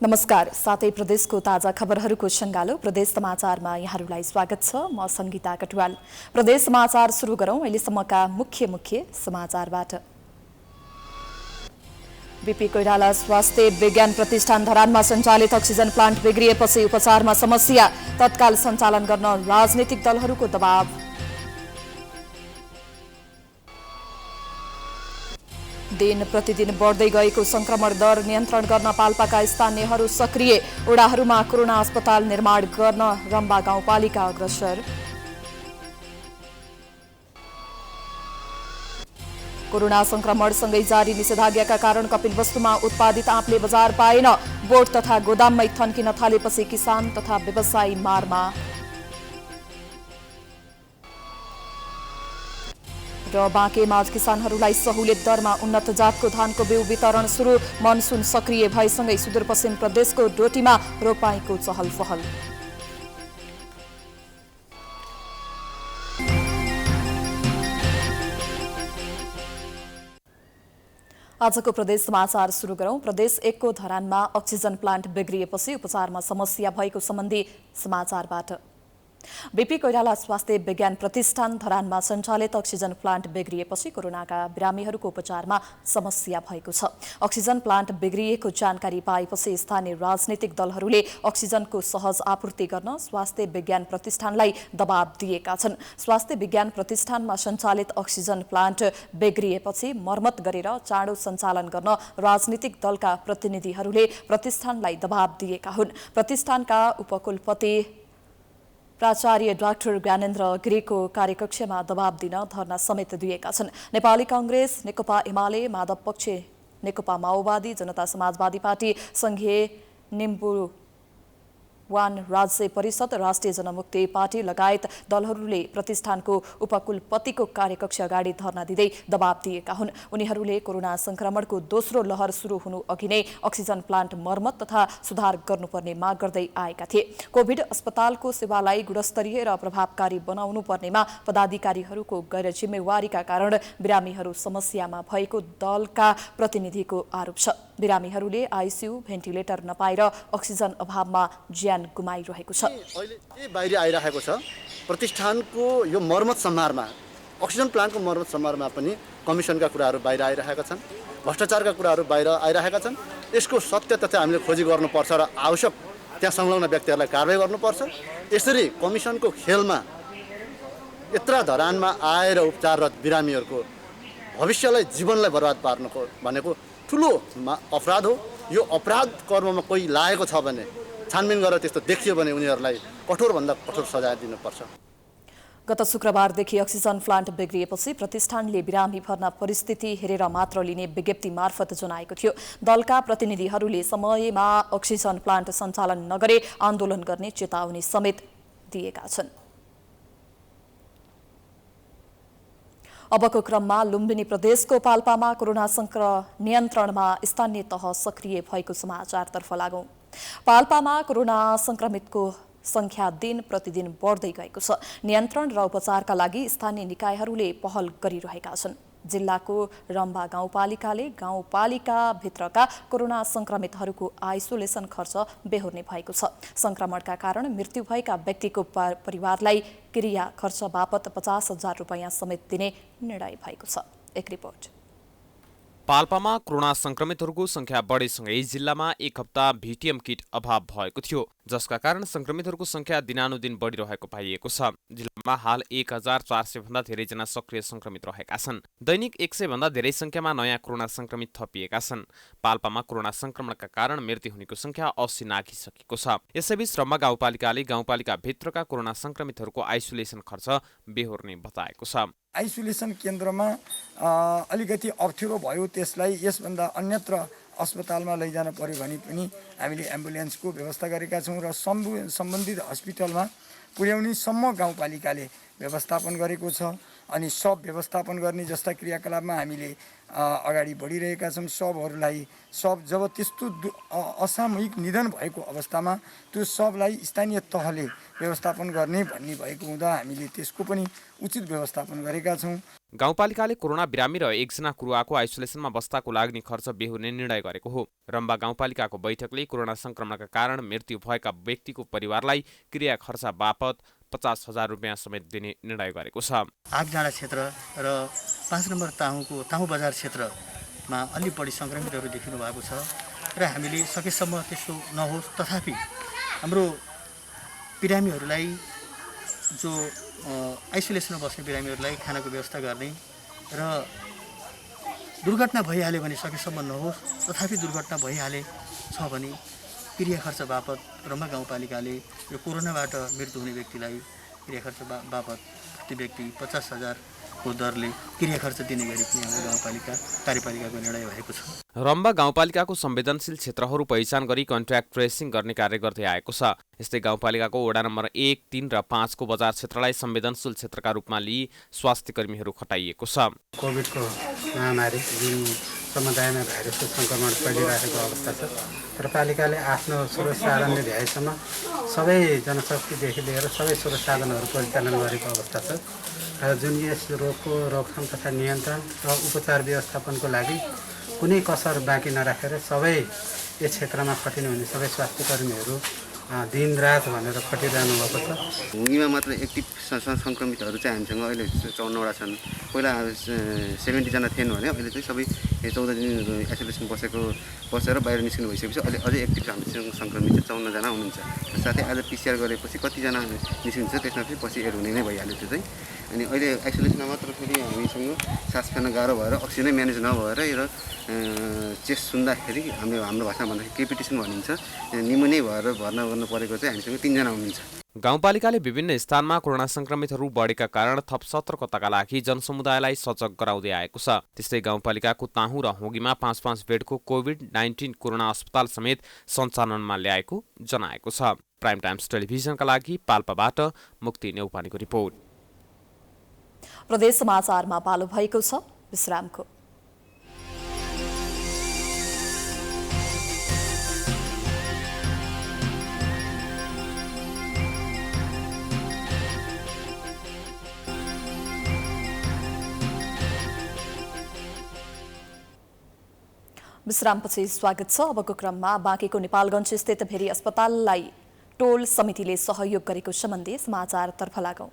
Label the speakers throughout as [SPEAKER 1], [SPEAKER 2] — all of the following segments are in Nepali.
[SPEAKER 1] नमस्कार। साथै प्रदेशको ताजा खबरहरूको सँगालो प्रदेश समाचारमा यहाँहरूलाई स्वागत छ। म संगीता कटवाल। प्रदेश समाचार सुरु गरौं अहिलेसम्मका मुख्य समाचारबाट। बीपी कोइराला स्वास्थ्य विज्ञान प्रतिष्ठान धरानमा सञ्चालित अक्सिजन प्लान्ट बिग्रिएपछि उपचारमा समस्या, तत्काल सञ्चालन गर्न राजनीतिक दलहरूको दबाव। दिन प्रतिदिन बढ्दै गएको संक्रमण दर नियन्त्रण गर्न पाल्पाका स्थानीयहरू सक्रिय, ओडाहरूमा कोरोना अस्पताल निर्माण गर्न रम्बा गाउँपालिका अग्रसर। कोरोना संक्रमणसँगै जारी निषेधाज्ञाका कारण कपिलवस्तुमा उत्पादित आँपले बजार पाएन, बोट तथा गोदाममै थन्किन थालेपछि किसान तथा व्यवसायी मारमा। र बाँकेमाझ किसानहरूलाई सहुलियत दरमा उन्नत जातको धानको बिउ वितरण सुरु, मनसुन सक्रिय भएसँगै सुदूरपश्चिम प्रदेशको डोटीमा रोपाईँको चहल पहल। आजको प्रदेश समाचार सुरु गरौं। प्रदेश 1 को धरानमा अक्सिजन प्लान्ट बिग्रिएपछि उपचारमा समस्या भएको सम्बन्धी समाचारबाट। बीपी कोइराला स्वास्थ्य विज्ञान प्रतिष्ठान धरानमा सञ्चालित अक्सिजन प्लान्ट बिग्रिएपछि कोरोनाका बिरामीहरूको उपचारमा समस्या भएको छ। अक्सिजन प्लान्ट बिग्रिएको जानकारी पाएपछि स्थानीय राजनीतिक दलहरूले अक्सिजनको सहज आपूर्ति गर्न स्वास्थ्य विज्ञान प्रतिष्ठानलाई दबाब दिएका छन्। स्वास्थ्य विज्ञान प्रतिष्ठानमा सञ्चालित अक्सिजन प्लान्ट बिग्रिएपछि मर्मत गरेर चाँडो सञ्चालन गर्न राजनीतिक दलका प्रतिनिधिहरूले प्रतिष्ठानलाई दबाब दिएका हुन्। प्रतिष्ठानका उपकुलपति प्राचार्य डाक्टर ज्ञानेन्द्र गिरीको कार्यकक्षमा दबाब दिन धरना समेत दिएका छन्। नेपाली कांग्रेस, नेकपा एमाले, माधव पक्ष, नेकपा माओवादी, जनता समाजवादी पार्टी, संघीय निम्बुवान राज्य परिषद, राष्ट्रिय जनमुक्ति पार्टी लगायत दलहरूले प्रतिष्ठानको उपकुलपतिको कार्यकक्ष अगाडि धरना दिँदै दबाब दिएका हुन्। उनीहरूले कोरोना संक्रमणको दोस्रो लहर सुरु हुनु अघि नै अक्सिजन प्लान्ट मर्मत तथा सुधार गर्नुपर्ने माग गर्दै आएका थिए। कोभिड अस्पतालको सेवालाई गुणस्तरीय र प्रभावकारी बनाउनु पर्नेमा पदाधिकारीहरूको गैर जिम्मेवारीका कारण बिरामीहरू समस्यामा भएको दलका प्रतिनिधिको आरोप छ। बिरामीहरूले आइसियु, भेन्टिलेटर नपाएर अक्सिजन अभावमा ज्यान गुमाइरहेको छ।
[SPEAKER 2] अहिले के बाहिर आइरहेको छ, प्रतिष्ठानको यो मर्मत सम्हारमा, अक्सिजन प्लान्टको मर्मत सम्हारमा पनि कमिसनका कुराहरू बाहिर आइरहेका छन्, भ्रष्टाचारका कुराहरू बाहिर आइरहेका छन्। यसको सत्य तथ्य हामीले खोजी गर्नुपर्छ र आवश्यक त्यहाँ संलग्न व्यक्तिहरूलाई कारबाही गर्नुपर्छ। यसरी कमिसनको खेलमा यत्रा धरानमा आएर उपचाररत बिरामीहरूको भविष्यलाई, जीवनलाई बर्बाद पार्नुको भनेको ठुलो अपराध हो। यो अपराध कर्ममा कोही लागेको छ भने, छानबिन गरेर त्यस्तो देखियो भने उनीहरूलाई कठोरभन्दा कठोर सजाय दिनुपर्छ।
[SPEAKER 1] गत शुक्रबारदेखि अक्सिजन प्लान्ट बिग्रिएपछि प्रतिष्ठानले बिरामी भर्ना परिस्थिति हेरेर मात्र लिने विज्ञप्ति मार्फत जनाएको थियो। दलका प्रतिनिधिहरूले समयमा अक्सिजन प्लान्ट सञ्चालन नगरे आन्दोलन गर्ने चेतावनी समेत दिएका छन्। अबको क्रममा लुम्बिनी प्रदेशको पाल्पामा कोरोना नियन्त्रणमा स्थानीय तह सक्रिय भएको समाचारतर्फ लागौं। पाल्पामा कोरोना संक्रमितको संख्या दिन प्रतिदिन बढ्दै गएको छ। नियन्त्रण र उपचारका लागि स्थानीय निकायहरूले पहल गरिरहेका छन्। जिल्लाको रम्बा गाउँपालिकाले गाउँपालिका भित्रका कोरोना संक्रमितहरूको आइसोलेसन खर्च बेहोर्ने भएको छ। संक्रमणका कारण मृत्यु भएका व्यक्तिको परिवारलाई क्रिया खर्च बापत 50,000 रुपैयाँ समेत दिने निर्णय भएको छ। एक रिपोर्ट।
[SPEAKER 3] पाल्पामा कोरोना संक्रमितहरूको संख्या बढेसँगै जिल्लामा एक हप्ता भिटिएम किट अभाव भएको थियो, जसका कारण संक्रमितहरूको संख्या दिनानुदिन बढिरहेको पाइएको छ। जिल्लामा हाल 1,400 भन्दा धेरैजना सक्रिय संक्रमित रहेका छन्। दैनिक 100 भन्दा धेरै संख्यामा नयाँ कोरोना संक्रमित थपिएका छन्। पाल्पामा कोरोना संक्रमणका कारण मृत्यु हुनेको संख्या 80 नाघिसकेको छ। यसैबीच रम्बा गाउँपालिकाले गाउँपालिका भित्रका कोरोना संक्रमितहरूको आइसोलेसन खर्च बेहोर्ने बताएको छ।
[SPEAKER 4] आइसोलेसन केन्द्रमा अलिकति अप्ठ्यारो भयो, त्यसलाई यसभन्दा अन्यत्र अस्पतालमा लैजान पर्यो भने पनि हामीले एम्बुलेन्सको व्यवस्था गरेका छौँ र सम्बन्धित हस्पिटलमा पुर्याउनेसम्म गाउँपालिकाले व्यवस्थापन गरेको छ। अनि सब व्यवस्थापन गर्ने जस्ता क्रियाकलापमा हामीले अगाडि बढिरहेका छौँ। सब जब त्यस्तो असामयिक निधन भएको अवस्थामा त्यो सबलाई स्थानीय तहले व्यवस्थापन गर्ने भन्ने भएको हुँदा हामीले त्यसको पनि उचित व्यवस्थापन गरेका छौँ।
[SPEAKER 3] गाउँपालिकाले कोरोना बिरामी र एकजना कुरुवाको आइसोलेसनमा बस्दाको लाग्ने खर्च बेहोर्ने निर्णय गरेको हो। रम्बा गाउँपालिकाको बैठकले कोरोना संक्रमणका कारण मृत्यु भएका व्यक्तिको परिवारलाई क्रिया खर्च बापत 50,000 रुपियाँ समेत दिने निर्णय गरेको छ।
[SPEAKER 5] आगडाँडा क्षेत्र र 5 नम्बर ताहु बजार क्षेत्रमा अलि बढी संक्रमितहरू देखिनु भएको छ र हामीले सकेसम्म त्यस्तो नहोस्, तथापि हाम्रो बिरामीहरूलाई जो आइसोलेसनमा बस्ने बिरामीहरूलाई खानाको व्यवस्था गर्ने र दुर्घटना भइहाल्यो भने सकेसम्म नहोस्, तथापि दुर्घटना भइहालेछ भने क्रिया खर्च बापत रम्बा गाउँपालिकाले यो कोरोनाबाट मृत्यु हुने व्यक्तिलाई क्रिया खर्च बापत प्रति व्यक्ति 50,000 को दरले क्रिया खर्च दिने गरी पनि हाम्रो गाउँपालिका कार्यपालिकाको निर्णय भएको छ।
[SPEAKER 3] रम्बा गाउँपालिकाको संवेदनशील क्षेत्रहरू पहिचान गरी कन्ट्याक्ट ट्रेसिङ गर्ने कार्य गर्दै आएको छ। यस्तै गाउँपालिकाको वडा नम्बर 1, 3 र 5 को बजार क्षेत्रलाई संवेदनशील क्षेत्रका रूपमा लिई स्वास्थ्य कर्मीहरू खटाइएको छ।
[SPEAKER 6] कोभिडको महामारी जुन समुदायमा भाइरसको सङ्क्रमण फैलिरहेको अवस्था छ र पालिकाले आफ्नो स्रोत साधनले भ्याएसम्म सबै जनशक्तिदेखि लिएर सबै स्रोत साधनहरू परिचालन गरेको अवस्था छ र जुन यस रोगको रोकथाम तथा नियन्त्रण र उपचार व्यवस्थापनको लागि कुनै कसर बाँकी नराखेर सबै यस क्षेत्रमा खटिनुहुने सबै स्वास्थ्य कर्मीहरू दिनरात भनेर खटिरहनु भएको छ।
[SPEAKER 7] हुङ्गीमा मात्र एक्टिभ सङ्क्रमितहरू चाहिँ हामीसँग अहिले 54वटा छन्। पहिला 70 जना थिएन भने अहिले चाहिँ सबै 14 दिन आइसोलेसन बसेर बाहिर निस्किनु भइसकेपछि अहिले अझै एक्टिभ हामीसँग सङ्क्रमित चाहिँ 54 जना हुनुहुन्छ। साथै आज पिसिआर गरेपछि कतिजना निस्किन्छ त्यसमा फेरि पछि एड हुने नै भइहाल्यो त्यो चाहिँ। अनि अहिले आइसोलेसनमा मात्र फेरि हामीसँग सास फेर्न गाह्रो भएर अक्सिजनै म्यानेज नभएर र चेस्ट सुन्दाखेरि हाम्रो भाषामा भन्दाखेरि केपिटेसन भनिन्छ, निमोनिया भएर भर्ना गर्नु परेको चाहिँ हामीसँग 3 जना हुनुहुन्छ।
[SPEAKER 3] गाउँपालिकाले विभिन्न स्थानमा कोरोना संक्रमितहरू बढेका कारण थप सतर्कताका लागि जनसमुदायलाई सजग गराउँदै आएको छ। त्यस्तै गाउँपालिकाको ताहु र होगीमा 5-5 बेडको कोभिड-19 कोरोना अस्पताल समेत सञ्चालनमा ल्याएको जनाएको छ। प्राइम टाइम्स टेलिभिजनका लागि पाल्पाबाट मुक्ति नेउपानेको रिपोर्ट।
[SPEAKER 1] प्रदेश समाचारमा पालो भएको छ विश्रामको। विश्रामपछि स्वागत छ। अबको क्रममा बाँकेको नेपालगञ्ज स्थित भेरी अस्पताललाई टोल समितिले सहयोग गरेको सम्बन्धी समाचारतर्फ लागौं।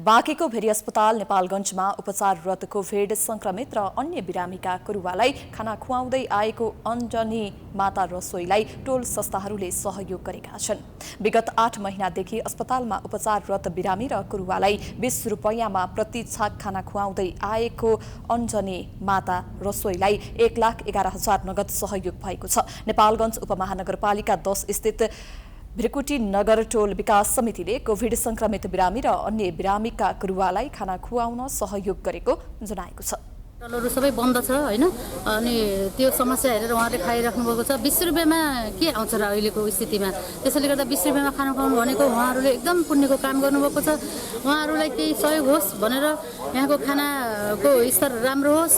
[SPEAKER 1] बाँकेको भेरी अस्पताल नेपालगञ्जमा उपचाररत कोभिड संक्रमित र अन्य बिरामीका कुरुवालाई खाना खुवाउँदै आएको अञ्जनी माता रसोईलाई टोल संस्थाहरूले सहयोग गरेका छन्। विगत 8 महिनादेखि अस्पतालमा उपचाररत बिरामी र कुरुवालाई 20 रुपैयाँमा प्रति छाक खाना खुवाउँदै आएको अञ्जनी माता रसोईलाई 1,11,000 नगद सहयोग भएको छ। नेपालगञ्ज उपमहानगरपालिका 10 स्थित भ्रिकुटी नगर टोल विकास समितिले कोभिड संक्रमित बिरामी र अन्य बिरामीका कुरुवालाई खाना खुवाउन सहयोग गरेको जनाएको छ।
[SPEAKER 8] टलहरू सबै बन्द छ हैन, अनि त्यो समस्या हेरेर उहाँले खाइराख्नु भएको छ। 20 रुपैयाँमा के आउँछ र अहिलेको स्थितिमा, त्यसैले गर्दा 20 रुपैयाँमा खाना खुवाउनु भनेको उहाँहरूले एकदम पुण्यको काम गर्नुभएको छ। उहाँहरूलाई केही सहयोग होस् भनेर यहाँको खानाको स्तर राम्रो होस्,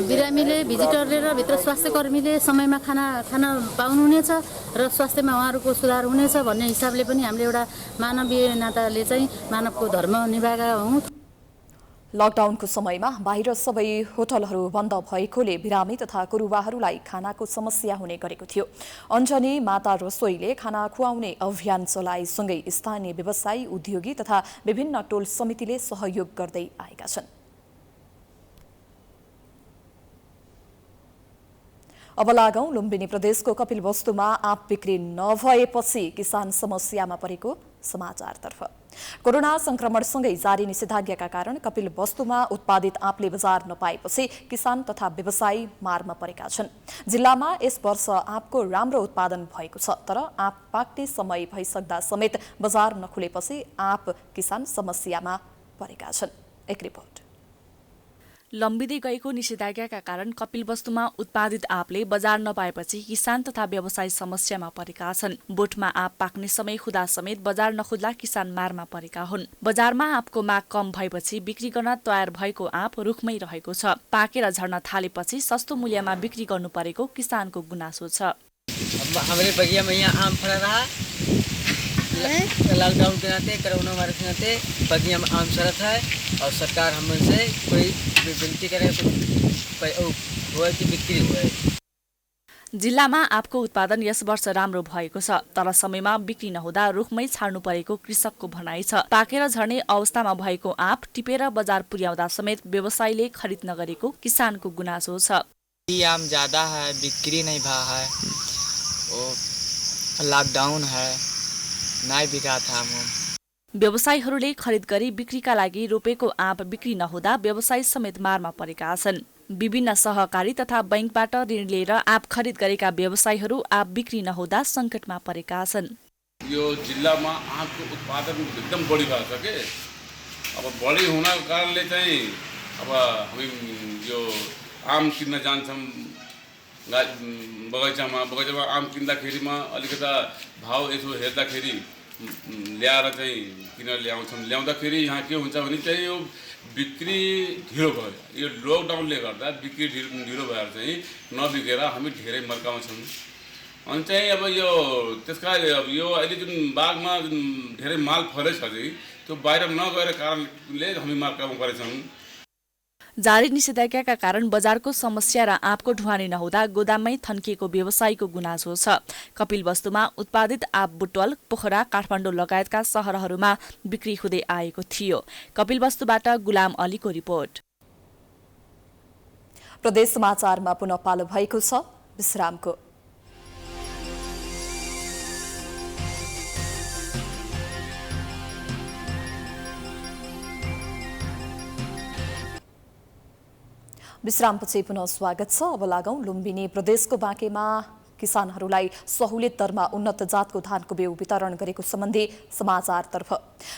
[SPEAKER 8] बिरामीले भिजिटरले र भित्र स्वास्थ्य कर्मीले समयमा खाना पाउनुहुनेछ र स्वास्थ्यमा उहाँहरूको सुधार हुनेछ भन्ने हिसाबले पनि हामीले एउटा मानवीय नाताले चाहिँ मानवको धर्म निभाएका हौँ।
[SPEAKER 1] लकडाउनको समयमा बाहिर सबै होटलहरू बन्द भएकोले बिरामी तथा कुरुवाहरूलाई खानाको समस्या हुने गरेको थियो। अञ्जनी माता रसोईले खाना खुवाउने अभियान चलाएसँगै स्थानीय व्यवसायी, उद्योगी तथा विभिन्न टोल समितिले सहयोग गर्दै आएका छन्। अब लागौं लुम्बिनी प्रदेशको कपिलवस्तुमा आँप बिक्री नभएपछि किसान समस्यामा परेको समाचारतर्फ। कोरोना संक्रमणसँगै जारी निषेधाज्ञाका कारण कपिलवस्तुमा उत्पादित आँपले बजार नपाएपछि किसान तथा व्यवसायी मारमा परेका छन्। जिल्लामा यस वर्ष आँपको राम्रो उत्पादन भएको छ, तर आँप पाक्ने समय भइसक्दा समेत बजार नखुलेपछि आँप किसान समस्यामा परेका छन्। एक रिपोर्ट।
[SPEAKER 9] लम्बिँदै गएको निषेधाज्ञाका कारण कपिलवस्तुमा उत्पादित आँपले बजार नपाएपछि किसान तथा व्यवसायी समस्यामा परेका छन्। बोटमा आँप पाक्ने समय हुँदा समेत बजार नखुल्दा किसान मारमा परेका हुन्। बजारमा आँपको माग कम भएपछि बिक्री गर्न तयार भएको आँप रुखमै रहेको छ। पाकेर झर्न थालेपछि सस्तो मूल्यमा बिक्री गर्नु परेको किसानको गुनासो छ।
[SPEAKER 10] हमारे बगिया में यहाँ आम फल रहा, लॉकडाउन के नाते, कोरोना वायरस के नाते बाकी हम आम शरत है और सरकार हमसे कोई विनती करे हुआ कि बिक्री हुए।
[SPEAKER 9] जिल्लामा आँपको उत्पादन यस वर्ष राम्रो भएको छ, तर समयमा बिक्री नहुँदा रुखमै छाड्नु परेको कृषकको भनाइ छ। पाकेर झर्ने अवस्थामा भएको आँप टिपेर बजार पुर्याउँदा समेत व्यवसायीले खरिद नगरेको किसानको गुनासो छ।
[SPEAKER 10] आम ज्यादा है, बिक्री नहीं भा है, लॉकडाउन है, नहीं बिका था आम।
[SPEAKER 9] व्यवसायीहरूले खरिद गरी बिक्रीका लागि रोपेको आँप बिक्री नहुँदा व्यवसायी समेत मारमा परेका छन्। विभिन्न सहकारी तथा बैंकबाट ऋण लिएर आँप खरिद गरेका व्यवसायीहरू आँप बिक्री नहुँदा संकटमा परेका छन्।
[SPEAKER 11] यो जिल्लामा आँपको उत्पादन एकदम बढी भएको छ के। अब बढी हुनको कारणले चाहिँ अब हामी यो आम किन्न जान्छौँ बगैँचामा आम किन्दाखेरिमा अलिकता भाउ यसो हेर्दाखेरि ल्याएर चाहिँ किनेर ल्याउँदाखेरि यहाँ के हुन्छ भने चाहिँ यो बिक्री ढिलो भयो। यो लकडाउनले गर्दा बिक्री ढिलो भएर चाहिँ नबिकेर हामी धेरै मर्कामा छौँ। अनि चाहिँ अब यो त्यसका अब यो अहिले जुन बागमा जुन धेरै माल फलेछ चाहिँ त्यो बाहिर नगएर कारणले हामी मर्कामा परेछौँ।
[SPEAKER 9] जारी निषेधाज्ञाका कारण बजारको समस्या र आँपको ढुवानी नहुँदा गोदाममै थन्किएको व्यवसायीको गुनासो छ। कपिलवस्तुमा उत्पादित आँप बुटवल, पोखरा, काठमाडौँ लगायतका शहरहरूमा बिक्री हुँदै आएको थियो। कपिलवस्तुबाट गुलाम अलीको रिपोर्ट।
[SPEAKER 1] प्रदेश समाचारमा पुनः पालो भएको छ विश्रामको। विश्रामपछि पुनः स्वागत छ। अब लागौं लुम्बिनी प्रदेशको बाँकेमा किसानहरूलाई सहुलियत दरमा उन्नत जातको धानको बिउ वितरण गरेको सम्बन्धी समाचारतर्फ।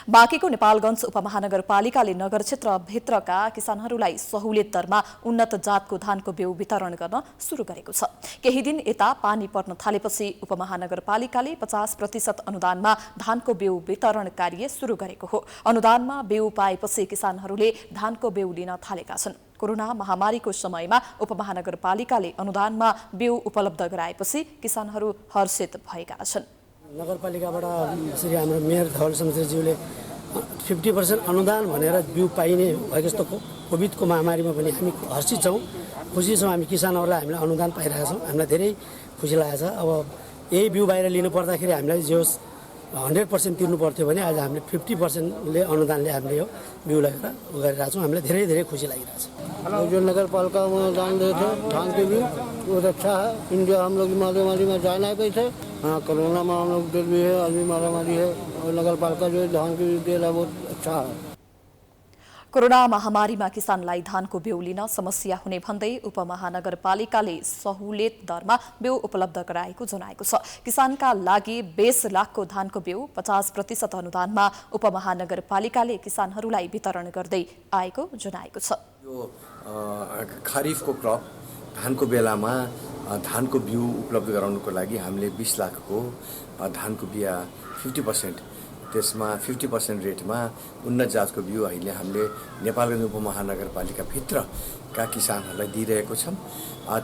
[SPEAKER 1] बाँकेको नेपालगञ्ज उपमहानगरपालिकाले नगर क्षेत्रभित्रका किसानहरूलाई सहुलियत दरमा उन्नत जातको धानको बिउ वितरण गर्न सुरु गरेको छ। केही दिन यता पानी पर्न थालेपछि उपमहानगरपालिकाले 50% अनुदानमा धानको बिउ वितरण कार्य सुरु गरेको हो। अनुदानमा बिउ पाएपछि किसानहरूले धानको बिउ लिन थालेका छन्। कोरोना महामारीको समयमा उपमहानगरपालिकाले अनुदानमा बिउ उपलब्ध गराएपछि किसानहरू हर्षित भएका छन्।
[SPEAKER 12] नगरपालिकाबाट श्री हाम्रो मेयर धवल शमशेरज्यूले 50% अनुदान भनेर बिउ पाइने भएको जस्तो कोभिडको महामारीमा पनि हामी हर्षित छौँ, खुसी छौँ। हामी किसानहरूलाई हामीले अनुदान पाइरहेका छौँ, हामीलाई धेरै खुसी लागेको छ। अब यही बिउ बाहिर लिनु पर्दाखेरि हामीलाई जे होस् 100% तिर्नु पर्थ्यो भने आज हामीले 50%ले अनुदानले हामीले यो बिउ लगेर गरिरहेका छौँ। हामीलाई धेरै धेरै खुसी लागिरहेछ।
[SPEAKER 13] जो नगर पालिका में अनुदान दिए थे धान के बिउ बहुत अच्छा है। इंडिया हम लोग महामारी में जा नहीं पाए थे। हाँ, कोरोना में हम लोग दिल भी है, आदमी महामारी है और नगर पालिका जो धान के बिउ दे रहा है बहुत अच्छा है।
[SPEAKER 1] कोरोना महामारीमा किसानलाई धानको बिउ लिन समस्या हुने भन्दै उपमहानगरपालिकाले सहुलियत दरमा बिउ उपलब्ध गराएको जनाएको छ। किसानका लागि 20 लाखको धानको बिउ 50% अनुदानमा उपमहानगरपालिकाले किसानहरूलाई वितरण गर्दै आएको जनाएको छ।
[SPEAKER 14] यो खरिफको क्रप धानको बेलामा धानको बिउ उपलब्ध गराउनको लागि हामीले 20 लाखको धानको बिया 50%, त्यसमा 50% रेटमा उन्नत जातको बिउ अहिले हामीले नेपालगञ्ज उपमहानगरपालिकाभित्रका किसानहरूलाई दिइरहेको छौँ।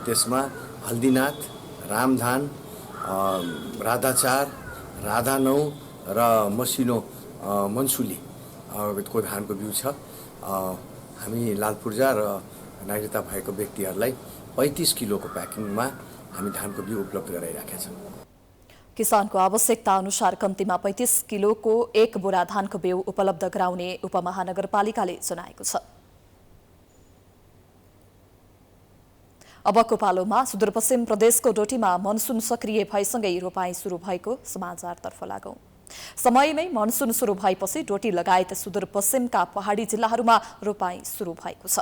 [SPEAKER 14] त्यसमा हल्दीनाथ, रामधान, राधा4, राधा9 र मसिनो मनसुली को धानको बिउ छ। हामी लालपूर्जा र नागरिकता भएको व्यक्तिहरूलाई 35 किलोको प्याकिङमा हामी धानको बिउ उपलब्ध गराइराखेका छौँ।
[SPEAKER 1] किसानको आवश्यकता अनुसार कम्तीमा 35 किलोको एक बोरा धानको बिउ उपलब्ध गराउने उपमहानगरपालिकाले जनाएको छ। अबको पालोमा सुदूरपश्चिम प्रदेशको डोटीमा मनसुन सक्रिय भएसँगै रोपाई सुरु भएको समाचारतर्फ लागौं। समयमै मनसुन सुरु भएपछि डोटी लगायत सुदूरपश्चिमका पहाडी जिल्लाहरूमा रोपाई सुरु भएको छ।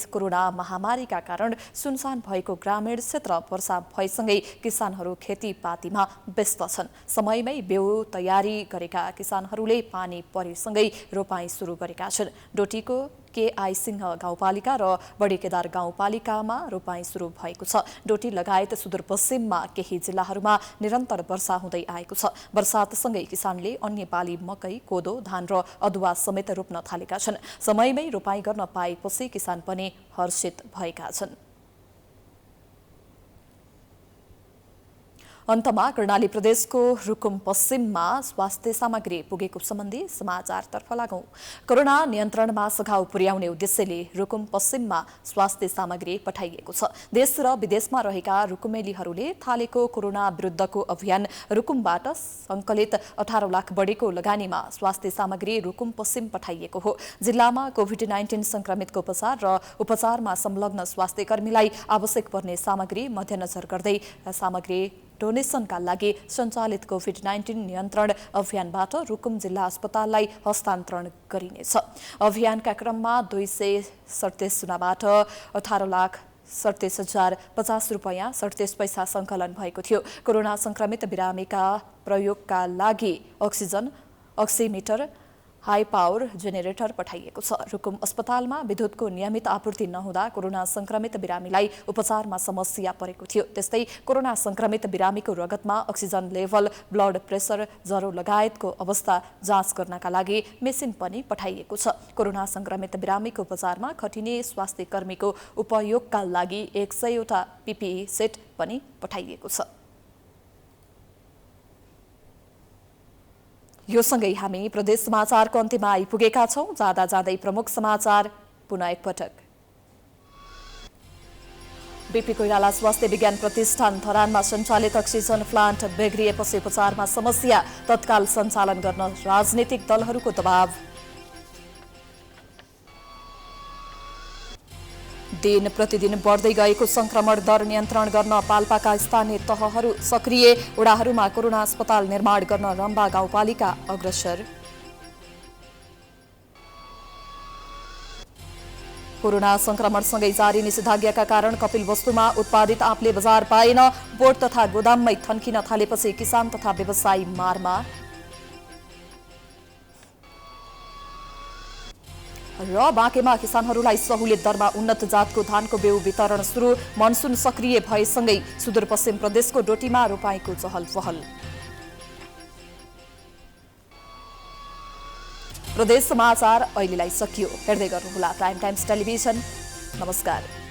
[SPEAKER 1] कोरोना महामारीका कारण सुनसान भएको ग्रामीण क्षेत्र वर्षा भएसँगै किसानहरू खेतीपातीमा व्यस्त छन्। समयमै बिउ तयारी गरेका किसानहरूले पानी परेसँगै रोपाई सुरु गरेका छन्। डोटीको केआई सिंह गाउँपालिका र बडी केदार गाउँपालिकामा रोपाई सुरु भएको छ। डोटी लगायत सुदूरपश्चिममा केही जिल्लाहरूमा निरन्तर वर्षा हुँदै आएको छ। वर्षातसँगै किसानले अन्य बाली मकै, कोदो, धान र अदुवा समेत रोप्न थालेका छन्। समयमै रोपाई गर्न पाएपछि किसान पनि हर्षित भएका छन्। अन्तमा कर्णाली प्रदेशको रुकुम पश्चिममा स्वास्थ्य सामग्री पुगेको सम्बन्धी समाचारतर्फ लागौं। कोरोना नियन्त्रणमा सघाउ पुर्याउने उद्देश्यले रुकुम पश्चिममा स्वास्थ्य सामग्री पठाइएको छ। देश र विदेशमा रहेका रुकुमेलीहरूले थालेको कोरोना विरुद्धको अभियान रुकुमबाट संकलित 18 लाख बढीको लगानीमा स्वास्थ्य सामग्री रुकुम पश्चिम पठाइएको हो। जिल्लामा कोभिड-19 संक्रमितको उपचार र उपचारमा संलग्न स्वास्थ्य कर्मीलाई आवश्यक पर्ने सामग्री मध्यनजर गर्दै सामग्री डोनेसनका लागि सञ्चालित कोभिड-19 नियन्त्रण अभियानबाट रुकुम जिल्ला अस्पताललाई हस्तान्तरण गरिनेछ। अभियानका क्रममा 237 जनाबाट 18,37,050 रुपैयाँ 37 पैसा सङ्कलन भएको थियो। कोरोना संक्रमित बिरामीका प्रयोगका लागि oxygen, oximeter, high power generator पठाइएको छ। रुकुम अस्पतालमा विद्युतको नियमित आपूर्ति नहुँदा कोरोना संक्रमित बिरामीलाई उपचारमा समस्या परेको थियो। त्यस्तै कोरोना संक्रमित बिरामीको रगतमा अक्सिजन लेभल, ब्लड प्रेसर, ज्वरो लगायतको अवस्था जाँच गर्नका लागि मेसिन पनि पठाइएको छ। कोरोना संक्रमित बिरामीको उपचारमा खटिने स्वास्थ्य कर्मीको उपयोगका लागि 100 वटा PPE सेट पनि पठाइएको छ। यो सँगै हामी प्रदेश समाचारको अन्त्यमा आइपुगेका छौं। जाँदा जाँदै प्रमुख समाचार पुनः एकपटक। बीपी कोइराला स्वास्थ्य विज्ञान प्रतिष्ठान धरानमा सञ्चालित अक्सिजन प्लान्ट बिग्रिएपछि उपचारमा समस्या, तत्काल सञ्चालन गर्न राजनीतिक दलहरूको दबाव। दिन प्रतिदिन बढ्दै गएको संक्रमण दर नियन्त्रण गर्न पाल्पाका स्थानीय तहहरू सक्रिय, वडाहरूमा कोरोना अस्पताल निर्माण गर्न रम्बा गाउँपालिका अग्रसर। कोरोना संक्रमणसँगै जारी निषेधाज्ञाका कारण कपिलवस्तुमा उत्पादित आँपले बजार पाएन। बोर्ड तथा गोदाममै थन्किन थालेपछि किसान तथा व्यवसायी मारमा। र बाँकेमा किसानहरूलाई सहुलियत दरमा उन्नत जातको धानको बिउ वितरण सुरु। मनसुन सक्रिय भएसँगै सुदूरपश्चिम प्रदेशको डोटीमा रोपाईँको चहल पहल। प्रदेश समाचार अहिलेलाई सकियो। हेर्दै गर्नुहोला प्राइम टाइम्स टेलिभिजन। नमस्कार।